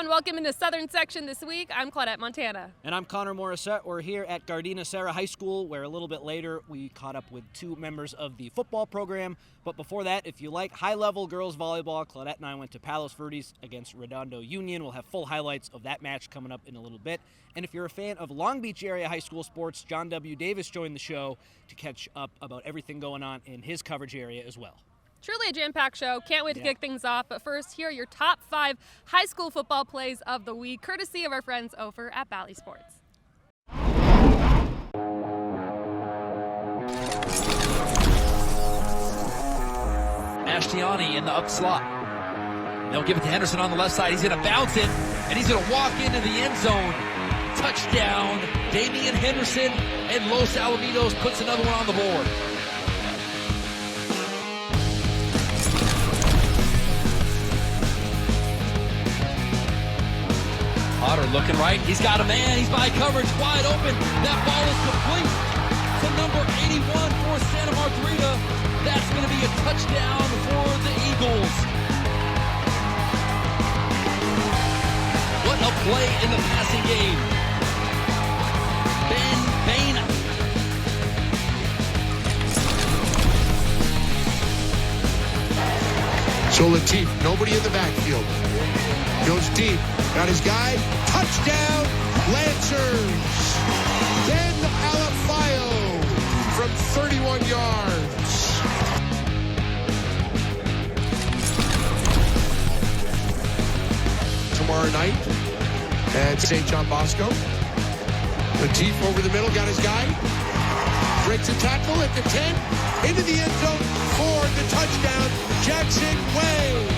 everyone. Welcome into Southern Section this week. I'm Claudette Montana. And I'm Connor Morissette. We're here at Gardena Serra High School, where a little bit later we caught up with two members of the football program. But before that, if you like high-level girls volleyball, Claudette and I went to Palos Verdes against Redondo Union. We'll have full highlights of that match coming up in a little bit. And if you're a fan of Long Beach area high school sports, John W. Davis joined the show to catch up about everything going on in his coverage area as well. Truly a jam-packed show. Can't wait to kick things off. But first, here are your top 5 high school football plays of the week, courtesy of our friends over at Bally Sports. Ashtiani in the up slot. They'll give it to Henderson on the left side. He's going to bounce it, and he's going to walk into the end zone. Touchdown, Damian Henderson, and Los Alamitos puts another one on the board. Potter looking right. He's got a man. He's by coverage, wide open. That ball is complete to number 81 for Santa Margarita. That's going to be a touchdown for the Eagles. What a play in the passing game. Ben Baina. So Latif, nobody in the backfield. Goes deep, got his guy, touchdown, Lancers. Ben Alafayo from 31 yards. Tomorrow night at St. John Bosco. Latif over the middle, got his guy. Breaks a tackle at the 10, into the end zone for the touchdown, Jackson Way.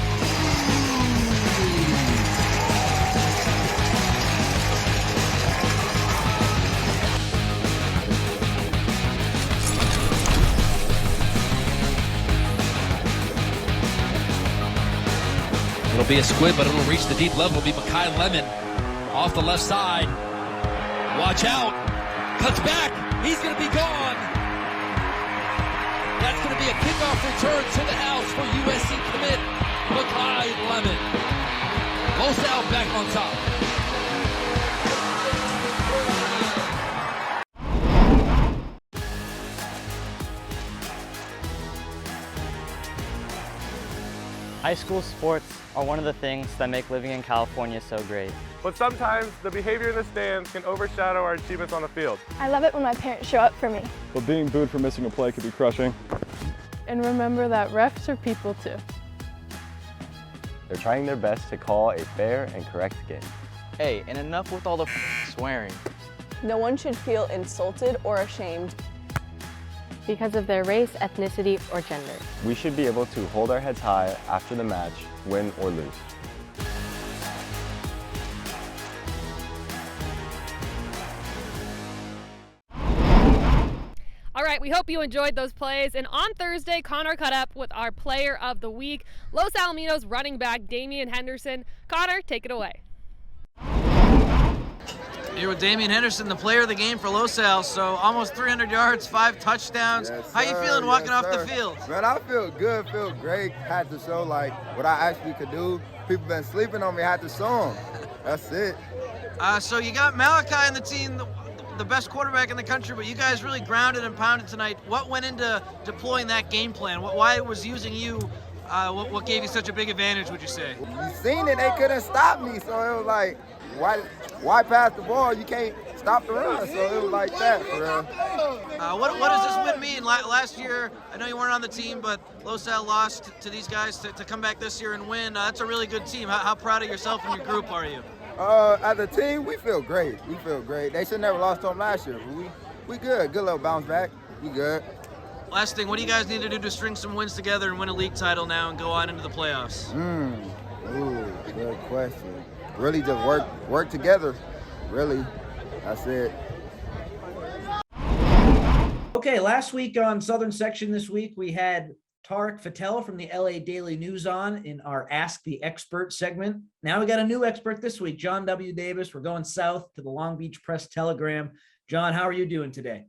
It'll be a squib, but it'll reach the deep level. It'll be Makai Lemon off the left side. Watch out. Cuts back. He's going to be gone. That's going to be a kickoff return to the house for USC commit Makai Lemon. Los Al back on top. High school sports are one of the things that make living in California so great. But sometimes the behavior in the stands can overshadow our achievements on the field. I love it when my parents show up for me. But being booed for missing a play could be crushing. And remember that refs are people too. They're trying their best to call a fair and correct game. Hey, and enough with all the swearing. No one should feel insulted or ashamed because of their race, ethnicity, or gender. We should be able to hold our heads high after the match, win or lose. All right, we hope you enjoyed those plays. And on Thursday, Connor caught up with our player of the week, Los Alamitos running back Damian Henderson. Connor, take it away. Here with Damian Henderson, the player of the game for Los Al. So almost 300 yards, 5 touchdowns. Yes, how you feeling walking off the field? Man, I feel good, feel great. Had to show like what I actually could do. People been sleeping on me, had to show them. That's it. So you got Malachi in the team, the best quarterback in the country, but you guys really grounded and pounded tonight. What went into deploying that game plan? Why was using you? What gave you such a big advantage, would you say? You seen it, they couldn't stop me, so it was like, why pass the ball? You can't stop the run, so it was like that, for real. What does this win mean? Last year, I know you weren't on the team, but Los Al lost to these guys to come back this year and win. That's a really good team. How proud of yourself and your group are you? As a team, we feel great. We feel great. They should never lost to them last year, but we good. Good little bounce back. We good. Last thing, what do you guys need to do to string some wins together and win a league title now and go on into the playoffs? Ooh, good question. Really just work together. Really, that's it. Okay, last week on Southern Section this week, we had Tariq Fattel from the LA Daily News on in our Ask the Expert segment. Now we got a new expert this week, John W. Davis. We're going south to the Long Beach Press Telegram. John, how are you doing today?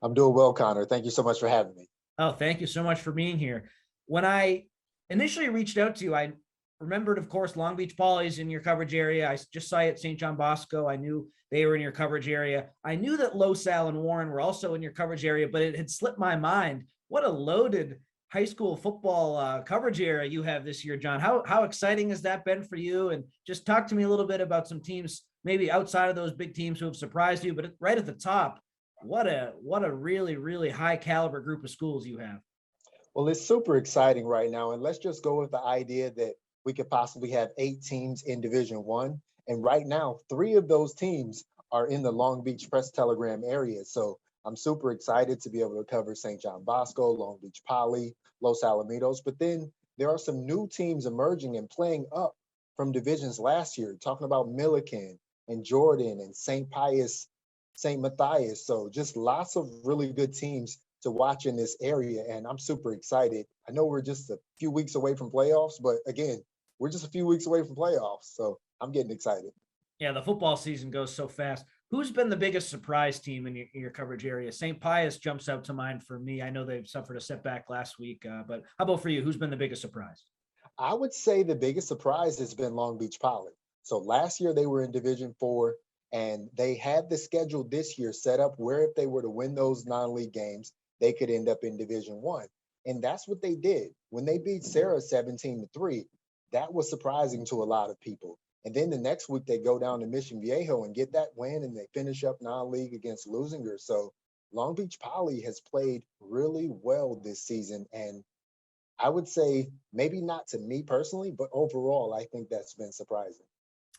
I'm doing well, Connor. Thank you so much for having me. Oh, thank you so much for being here. When I initially reached out to you, I remembered, of course, Long Beach Poly's in your coverage area. I just saw you at St. John Bosco. I knew they were in your coverage area. I knew that LoSal and Warren were also in your coverage area, but it had slipped my mind. What a loaded high school football coverage area you have this year, John. How exciting has that been for you? And just talk to me a little bit about some teams, maybe outside of those big teams who have surprised you, but right at the top, what a really, really high caliber group of schools you have. Well, it's super exciting right now. And let's just go with the idea that we could possibly have 8 teams in Division One. And right now, 3 of those teams are in the Long Beach Press Telegram area. So I'm super excited to be able to cover St. John Bosco, Long Beach Poly, Los Alamitos. But then there are some new teams emerging and playing up from divisions last year, talking about Milliken and Jordan and St. Pius, St. Matthias. So just lots of really good teams to watch in this area. And I'm super excited. I know we're just a few weeks away from playoffs, but again, we're just a few weeks away from playoffs. So I'm getting excited. Yeah, the football season goes so fast. Who's been the biggest surprise team in your coverage area? St. Pius jumps out to mind for me. I know they've suffered a setback last week, but how about for you? Who's been the biggest surprise? I would say the biggest surprise has been Long Beach Poly. So last year they were in Division 4, and they had the schedule this year set up where if they were to win those non-league games, they could end up in Division 1. And that's what they did. When they beat Serra 17-3, that was surprising to a lot of people. And then the next week they go down to Mission Viejo and get that win, and they finish up non-league against Lusinger. So Long Beach Poly has played really well this season. And I would say maybe not to me personally, but overall, I think that's been surprising.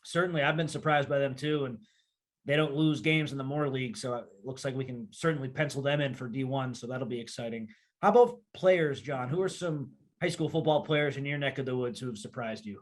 Certainly, I've been surprised by them too. And they don't lose games in the Moore League. So it looks like we can certainly pencil them in for D1. So that'll be exciting. How about players, John? Who are some high school football players in your neck of the woods who have surprised you?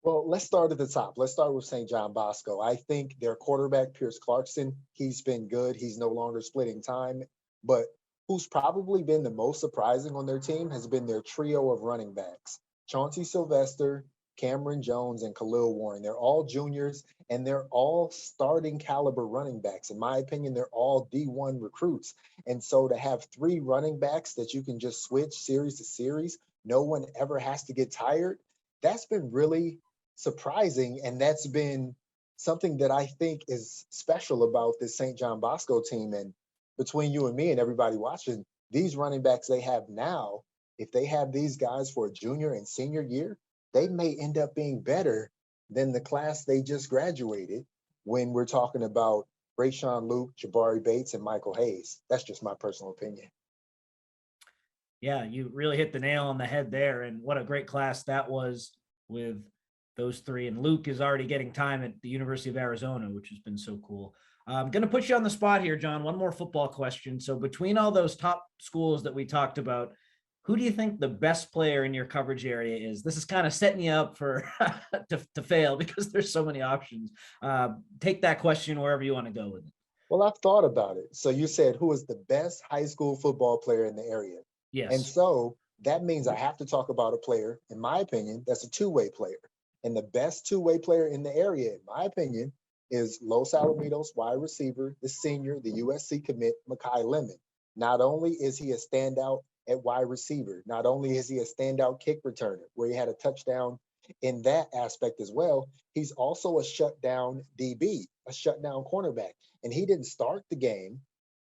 Well, let's start at the top. Let's start with St. John Bosco. I think their quarterback, Pierce Clarkson, he's been good. He's no longer splitting time. But who's probably been the most surprising on their team has been their trio of running backs. Chauncey Sylvester, Cameron Jones, and Khalil Warren. They're all juniors, and they're all starting caliber running backs. In my opinion, they're all D1 recruits. And so to have 3 running backs that you can just switch series to series, no one ever has to get tired, that's been really surprising. And that's been something that I think is special about this St. John Bosco team. And between you and me and everybody watching, these running backs they have now, if they have these guys for a junior and senior year, they may end up being better than the class they just graduated when we're talking about Rayshawn Luke, Jabari Bates, and Michael Hayes. That's just my personal opinion. Yeah, you really hit the nail on the head there. And what a great class that was with those 3. And Luke is already getting time at the University of Arizona, which has been so cool. I'm going to put you on the spot here, John. One more football question. So between all those top schools that we talked about, who do you think the best player in your coverage area is? This is kind of setting you up for to fail because there's so many options. Take that question wherever you want to go with it. Well, I've thought about it. So you said, who is the best high school football player in the area? Yes. And so that means I have to talk about a player, in my opinion, that's a two-way player. And the best two-way player in the area, in my opinion, is Los Alamitos wide receiver, the senior, the USC commit, Mekhi Lemon. Not only is he a standout at wide receiver, not only is he a standout kick returner, where he had a touchdown in that aspect as well, he's also a shutdown DB, a shutdown cornerback. And he didn't start the game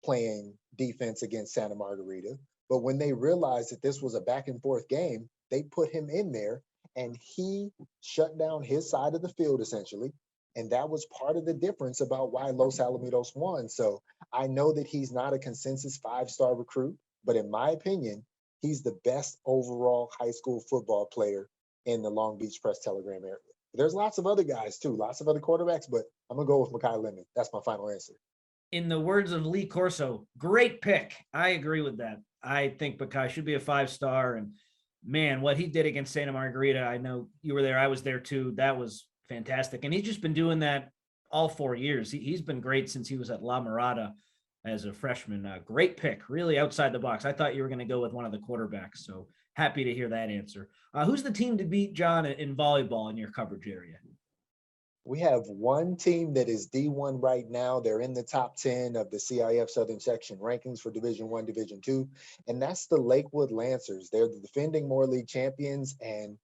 playing defense against Santa Margarita, but when they realized that this was a back and forth game, they put him in there and he shut down his side of the field essentially. And that was part of the difference about why Los Alamitos won. So I know that he's not a consensus 5-star recruit, but in my opinion, he's the best overall high school football player in the Long Beach Press Telegram area. There's lots of other guys too, lots of other quarterbacks, but I'm gonna go with Mekhi Lemon. That's my final answer. In the words of Lee Corso, great pick. I agree with that. I think Mekhi should be a 5-star, and man, what he did against Santa Margarita, I know you were there, I was there too. That was fantastic. And he's just been doing that all 4 years. He's been great since he was at La Mirada as a freshman. Great pick, really outside the box. I thought you were going to go with one of the quarterbacks, so happy to hear that answer. Who's the team to beat, John, in volleyball in your coverage area? We have one team that is D1 right now. They're in the top 10 of the CIF Southern Section rankings for Division I, Division II, and that's the Lakewood Lancers. They're the defending Moore League champions, and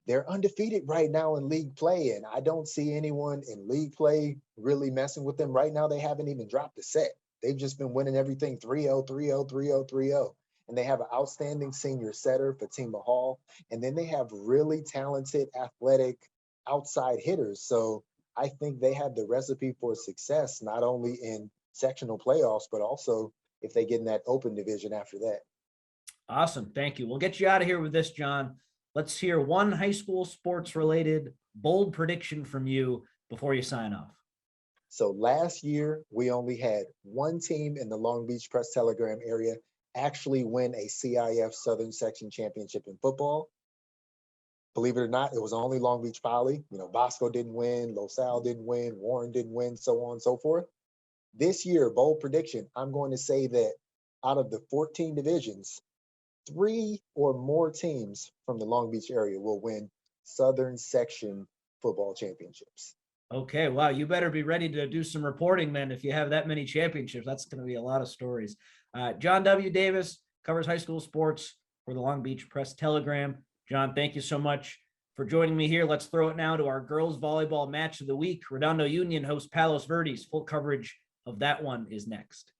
they're undefeated right now in league play, and I don't see anyone in league play really messing with them. Right now, they haven't even dropped a set. They've just been winning everything 3-0, 3-0, 3-0, 3-0. And they have an outstanding senior setter, Fatima Hall. And then they have really talented, athletic outside hitters. So I think they have the recipe for success, not only in sectional playoffs, but also if they get in that open division after that. Awesome. Thank you. We'll get you out of here with this, John. Let's hear one high school sports related bold prediction from you before you sign off. So last year, we only had one team in the Long Beach Press Telegram area actually win a CIF Southern Section Championship in football. Believe it or not, it was only Long Beach Poly. You know, Bosco didn't win, LaSalle didn't win, Warren didn't win, so on and so forth. This year, bold prediction, I'm going to say that out of the 14 divisions, 3 or more teams from the Long Beach area will win Southern Section football championships. Okay, wow, you better be ready to do some reporting then if you have that many championships. That's going to be a lot of stories. John W. Davis covers high school sports for the Long Beach Press Telegram. John, thank you so much for joining me here. Let's throw it now to our girls volleyball match of the week. Redondo Union hosts Palos Verdes. Full coverage of that one is next.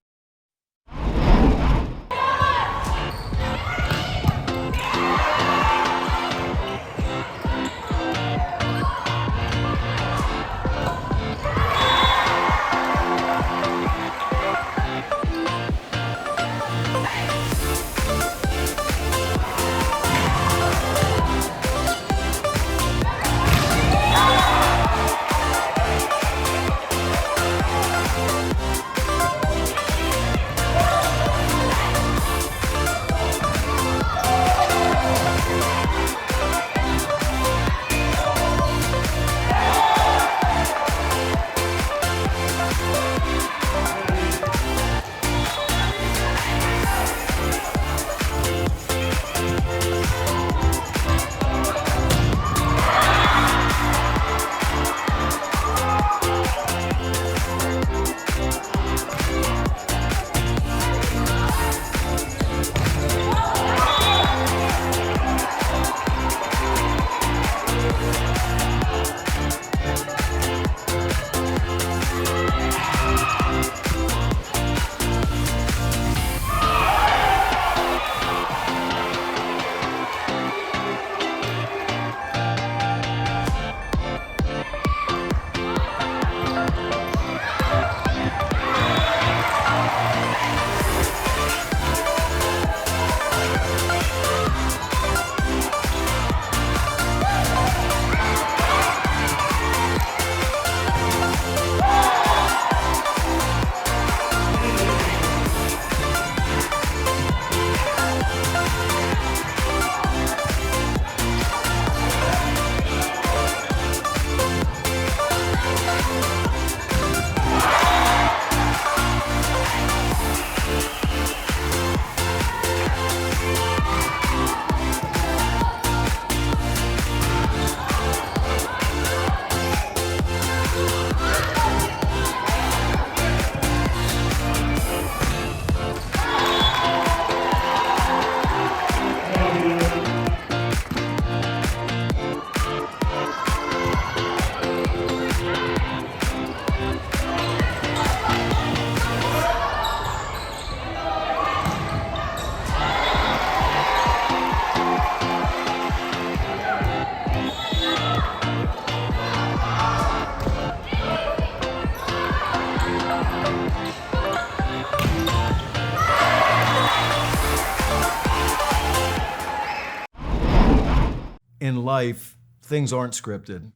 In life, things aren't scripted.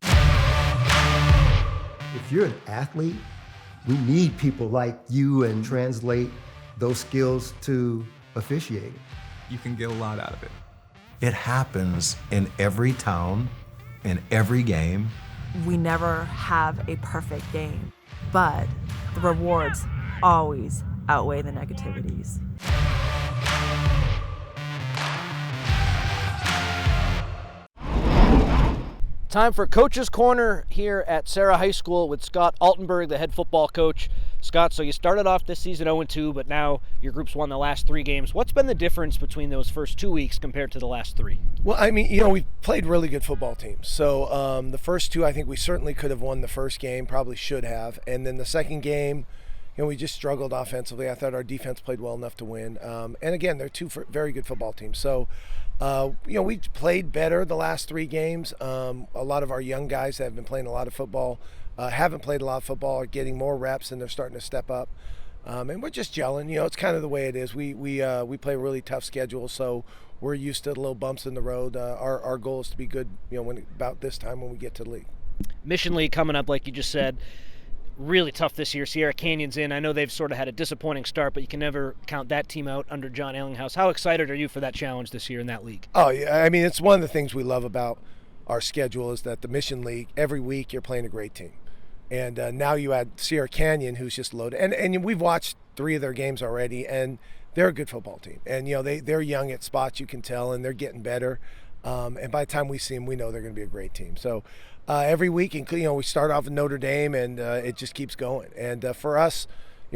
If you're an athlete, we need people like you and translate those skills to officiating. You can get a lot out of it. It happens in every town, in every game. We never have a perfect game, but the rewards always outweigh the negativities. Time for Coach's Corner here at Serra High School with Scott Altenberg, the head football coach. Scott, so you started off this season 0-2, but now your group's won the last 3 games. What's been the difference between those first 2 weeks compared to the last 3? Well, I mean, we played really good football teams. So the first 2, I think we certainly could have won the first game, probably should have. And then the second game, we just struggled offensively. I thought our defense played well enough to win. And again, they're 2 very good football teams. So, we played better the last 3 games. A lot of our young guys that have been playing a lot of football haven't played a lot of football, are getting more reps, and they're starting to step up. And we're just gelling. It's kind of the way it is. We play a really tough schedule, so we're used to the little bumps in the road. Our goal is to be good, about this time when we get to the league. Mission League coming up, like you just said. Really tough this year. Sierra Canyon's in. I know they've sort of had a disappointing start, but you can never count that team out under John Ellinghaus. How excited are you for that challenge this year in that league? Oh, yeah. I mean, it's one of the things we love about our schedule is that the Mission League, every week you're playing a great team. And now you add Sierra Canyon, who's just loaded. And we've watched 3 of their games already, and they're a good football team. And, they're young at spots, you can tell, and they're getting better. And by the time we see them, we know they're going to be a great team. So every week, we start off with Notre Dame, and it just keeps going. And for us,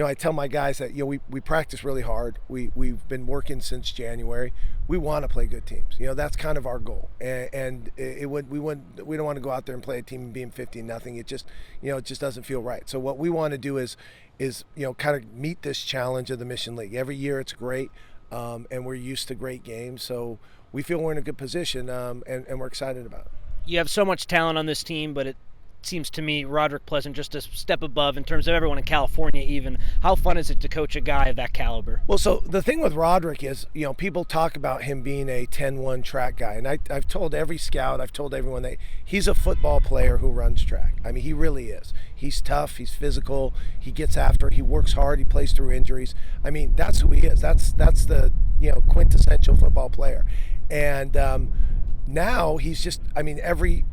I tell my guys that we practice really hard. We've been working since January. We want to play good teams. That's kind of our goal. And we don't want to go out there and play a team and being 50-0. It just it just doesn't feel right. So what we want to do is kind of meet this challenge of the Mission League. Every year it's great, and we're used to great games. So we feel we're in a good position, and we're excited about it. You have so much talent on this team, but it seems to me Rodrick Pleasant just a step above in terms of everyone in California even. How fun is it to coach a guy of that caliber? Well, so the thing with Rodrick is, people talk about him being a 10-1 track guy. And I've told every scout, I've told everyone that he's a football player who runs track. I mean, he really is. He's tough, he's physical, he gets after it, he works hard, he plays through injuries. I mean, that's who he is. That's the, quintessential football player. And now he's just, every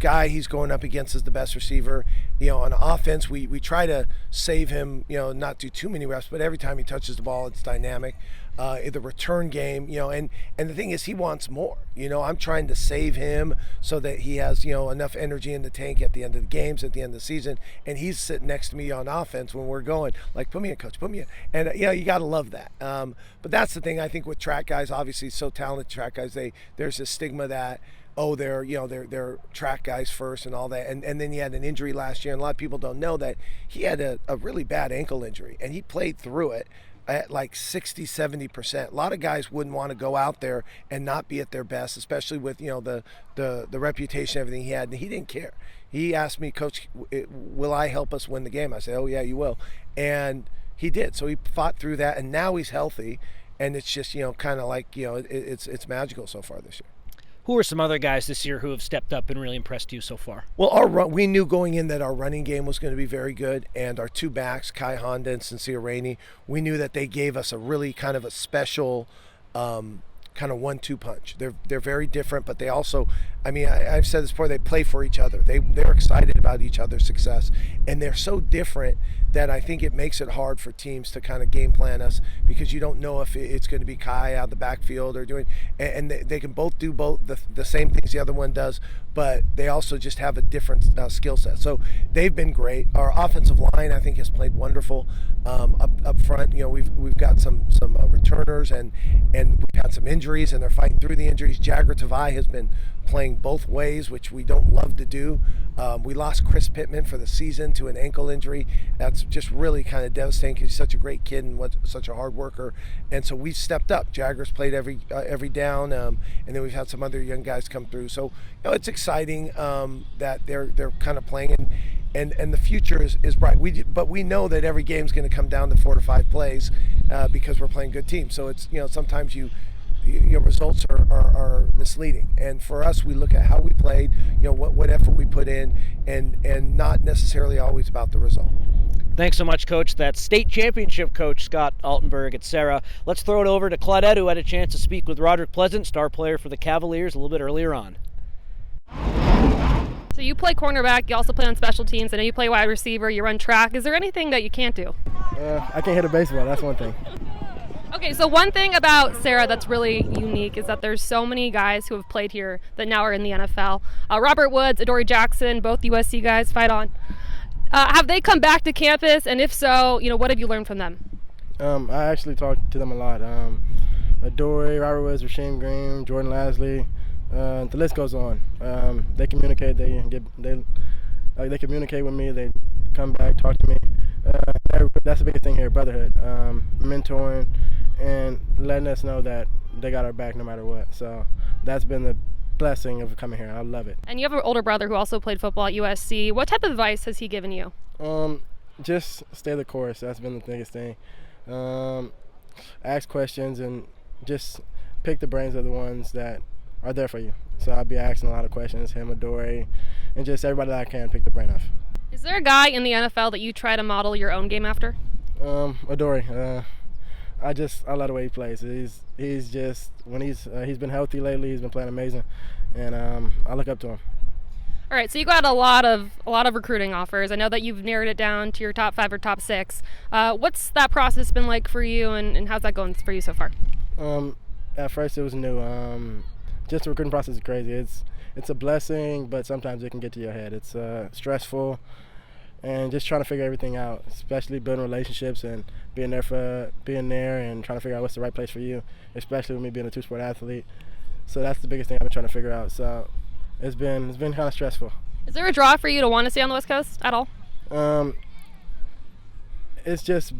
guy he's going up against is the best receiver. On offense, we try to save him, not do too many reps, but every time he touches the ball, it's dynamic. The return game, and the thing is, he wants more. I'm trying to save him so that he has, enough energy in the tank at the end of the games, at the end of the season, and he's sitting next to me on offense when we're going, like, put me in, coach, put me in. And, you got to love that. But that's the thing, I think, with track guys, obviously, so talented track guys, there's a stigma that, they're track guys first and all that. And then he had an injury last year, and a lot of people don't know that he had a really bad ankle injury, and he played through it at like 60-70%. A lot of guys wouldn't want to go out there and not be at their best, especially with the reputation, everything he had, and he didn't care. He asked me, Coach, will I help us win the game? I said, oh yeah, you will. And he did. So he fought through that, and now he's healthy, and it's just kind of like it's magical so far this year. Who are some other guys this year who have stepped up and really impressed you so far? Well, we knew going in that our running game was going to be very good, and our 2 backs, Kai Honda and Sincere Rainey, we knew that they gave us a really kind of a special kind of 1-2 punch. They're very different, but they also, I've said this before, they play for each other. They're excited about each other's success, and they're so different that I think it makes it hard for teams to kind of game plan us, because you don't know if it's going to be Kai out of the backfield or doing, and they can both do the same things the other one does, but they also just have a different skill set. So they've been great. Our offensive line, I think, has played wonderful up front. We've got some returners, and we've had some injuries, and they're fighting through the injuries. Jagger Tavai has been playing both ways, which we don't love to do. We lost Chris Pittman for the season to an ankle injury. That's just really kind of devastating, because he's such a great kid and such a hard worker. And so we stepped up. Jagger's played every down, and then we've had some other young guys come through. So it's exciting that they're kind of playing, and the future is bright. But we know that every game's going to come down to 4 to 5 plays because we're playing good teams. So it's sometimes your results are misleading, and for us, we look at how we played, what effort we put in, and not necessarily always about the result. Thanks so much, Coach. That's state championship coach Scott Altenberg at Serra. Let's throw it over to Claudette, who had a chance to speak with Rodrick Pleasant, star player for the Cavaliers, a little bit earlier on. So you play cornerback, you also play on special teams, I know you play wide receiver, you run track. Is there anything that you can't do? I can't hit a baseball, that's one thing. Okay, so one thing about Serra that's really unique is that there's so many guys who have played here that now are in the NFL. Robert Woods, Adoree Jackson, both USC guys, fight on. Have they come back to campus, and if so, what have you learned from them? I actually talk to them a lot. Adore, Robert Woods, Rasheem Green, Jordan Lasley, the list goes on. They communicate. They communicate with me. They come back, talk to me. That's the biggest thing here: brotherhood, mentoring, and letting us know that they got our back no matter what. So that's been the blessing of coming here. I love it. And you have an older brother who also played football at USC. What type of advice has he given you? Just stay the course. That's been the biggest thing. Ask questions and just pick the brains of the ones that are there for you. So I'll be asking a lot of questions, him, Adore, and just everybody that I can pick the brain of. Is there a guy in the NFL that you try to model your own game after? Adore. I love the way he plays. He's just when he's been healthy lately. He's been playing amazing, and I look up to him. All right, so you got a lot of recruiting offers. I know that you've narrowed it down to your top 5 or top 6. What's that process been like for you, and how's that going for you so far? At first it was new. Just the recruiting process is crazy. It's a blessing, but sometimes it can get to your head. It's stressful, and just trying to figure everything out, especially building relationships and being there and trying to figure out what's the right place for you, especially with me being a 2-sport athlete. So that's the biggest thing I've been trying to figure out. So it's been kind of stressful. Is there a draw for you to want to stay on the West Coast at all? It's just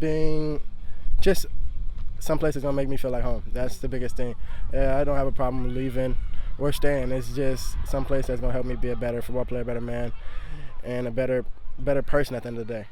some places gonna make me feel like home. That's the biggest thing. I don't have a problem leaving or staying. It's just some place that's gonna help me be a better football player, better man, and a better person at the end of the day.